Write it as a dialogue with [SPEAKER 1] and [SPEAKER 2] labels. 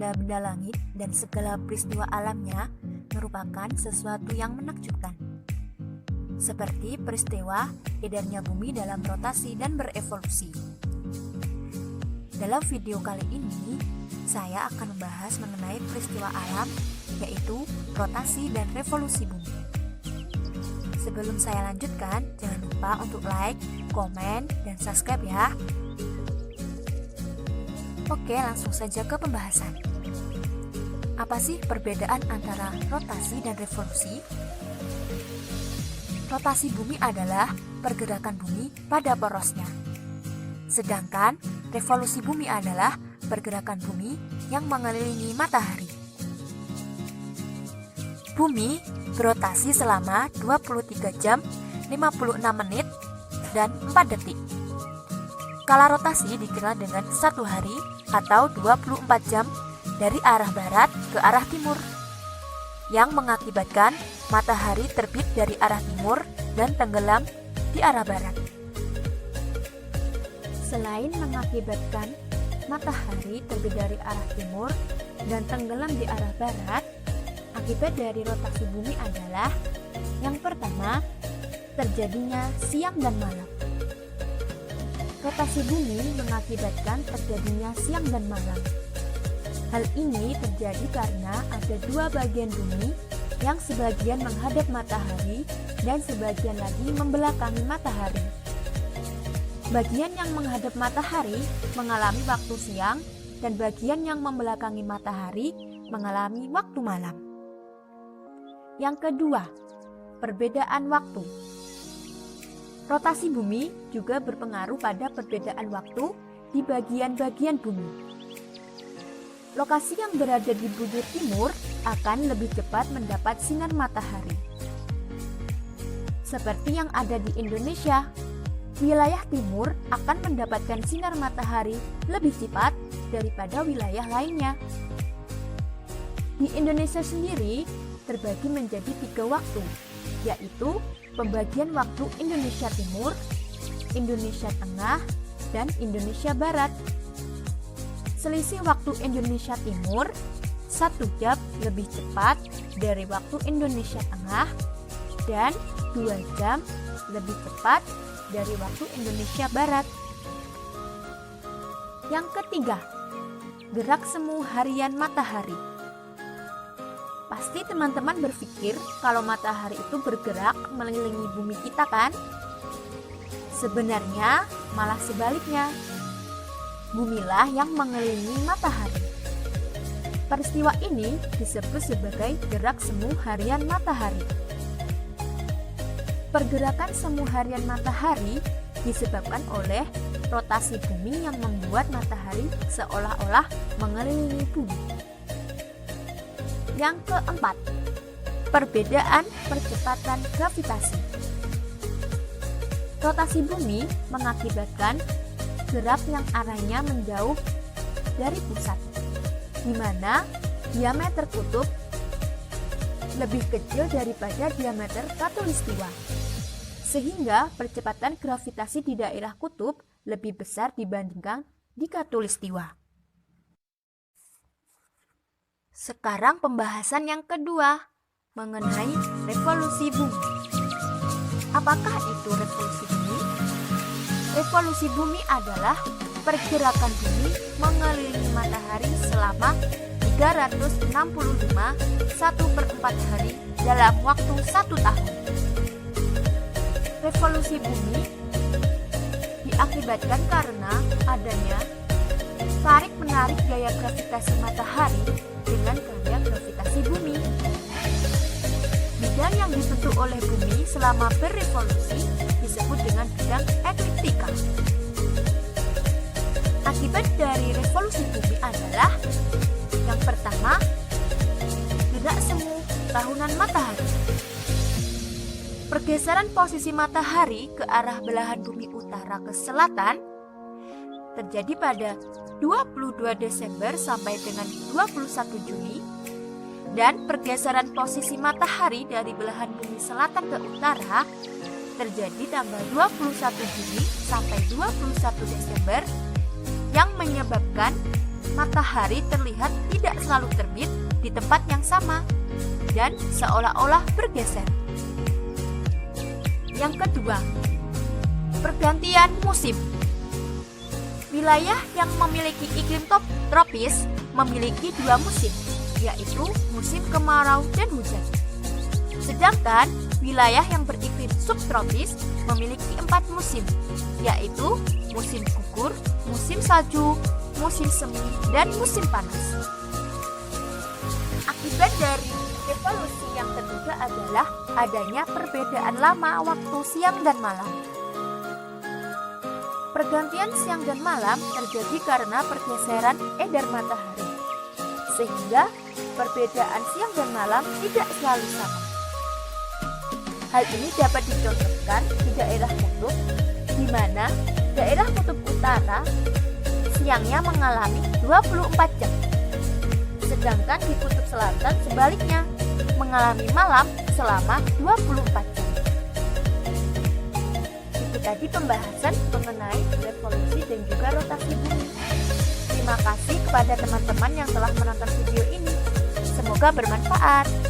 [SPEAKER 1] benda-benda langit dan segala peristiwa alamnya merupakan sesuatu yang menakjubkan. Seperti peristiwa edarnya bumi dalam rotasi dan berevolusi. Dalam video kali ini, saya akan membahas mengenai peristiwa alam, yaitu rotasi dan revolusi bumi. Sebelum saya lanjutkan, jangan lupa untuk like, komen, dan subscribe ya. Oke, langsung saja ke pembahasan. Apa sih perbedaan antara rotasi dan revolusi? Rotasi bumi adalah pergerakan bumi pada porosnya. Sedangkan revolusi bumi adalah pergerakan bumi yang mengelilingi matahari. Bumi berotasi selama 23 jam, 56 menit, dan 4 detik. Skala rotasi dikenal dengan 1 hari atau 24 jam dari arah barat ke arah timur, yang mengakibatkan matahari terbit dari arah timur dan tenggelam di arah barat. Selain mengakibatkan matahari terbit dari arah timur dan tenggelam di arah barat, akibat dari rotasi bumi adalah yang pertama, terjadinya siang dan malam. Rotasi bumi mengakibatkan terjadinya siang dan malam. Hal ini terjadi karena ada dua bagian bumi yang sebagian menghadap matahari dan sebagian lagi membelakangi matahari. Bagian yang menghadap matahari mengalami waktu siang dan bagian yang membelakangi matahari mengalami waktu malam. Yang kedua, perbedaan waktu. Rotasi bumi juga berpengaruh pada perbedaan waktu di bagian-bagian bumi. Lokasi yang berada di bujur timur akan lebih cepat mendapat sinar matahari. Seperti yang ada di Indonesia, wilayah timur akan mendapatkan sinar matahari lebih cepat daripada wilayah lainnya. Di Indonesia sendiri terbagi menjadi 3 waktu, yaitu pembagian waktu Indonesia Timur, Indonesia Tengah, dan Indonesia Barat. Selisih waktu Indonesia Timur 1 jam lebih cepat dari waktu Indonesia Tengah dan 2 jam lebih cepat dari waktu Indonesia Barat. Yang ketiga, gerak semu harian matahari. Pasti teman-teman berpikir kalau matahari itu bergerak mengelilingi bumi kita kan? Sebenarnya malah sebaliknya. Bumilah yang mengelilingi matahari. Peristiwa ini disebut sebagai gerak semu harian matahari. Pergerakan semu harian matahari disebabkan oleh rotasi bumi yang membuat matahari seolah-olah mengelilingi bumi. Yang keempat, perbedaan percepatan gravitasi. Rotasi bumi mengakibatkan gerak yang arahnya menjauh dari pusat, di mana diameter kutub lebih kecil daripada diameter khatulistiwa, sehingga percepatan gravitasi di daerah kutub lebih besar dibandingkan di khatulistiwa. Sekarang pembahasan yang kedua mengenai revolusi bumi. Apakah itu revolusi bumi? Revolusi bumi adalah pergerakan bumi mengelilingi matahari selama 365 1/4 hari dalam waktu 1 tahun. Revolusi bumi diakibatkan karena adanya tarik-menarik gaya gravitasi matahari dengan gaya gravitasi bumi. Bidang yang dibentuk oleh bumi selama berevolusi disebut dengan bidang ekliptika. Akibat dari revolusi bumi adalah yang pertama, gerak semu tahunan matahari. Pergeseran posisi matahari ke arah belahan bumi utara ke selatan terjadi pada 22 Desember sampai dengan 21 Juni, dan pergeseran posisi matahari dari belahan bumi selatan ke utara terjadi tanggal 21 Juni sampai 21 Desember yang menyebabkan matahari terlihat tidak selalu terbit di tempat yang sama dan seolah-olah bergeser. Yang kedua, pergantian musim. Wilayah yang memiliki iklim tropis memiliki dua musim, yaitu musim kemarau dan hujan. Sedangkan wilayah yang beriklim subtropis memiliki 4 musim, yaitu musim gugur, musim salju, musim semi, dan musim panas. Akibat dari evolusi yang ketiga adalah adanya perbedaan lama waktu siang dan malam. Pergantian siang dan malam terjadi karena pergeseran edar matahari, sehingga perbedaan siang dan malam tidak selalu sama. Hal ini dapat dicontohkan di daerah kutub, di mana daerah kutub utara siangnya mengalami 24 jam, sedangkan di kutub selatan sebaliknya mengalami malam selama 24 jam. Itu tadi pembahasan mengenai revolusi dan juga rotasi bumi. Terima kasih kepada teman-teman yang telah menonton video ini. Semoga bermanfaat.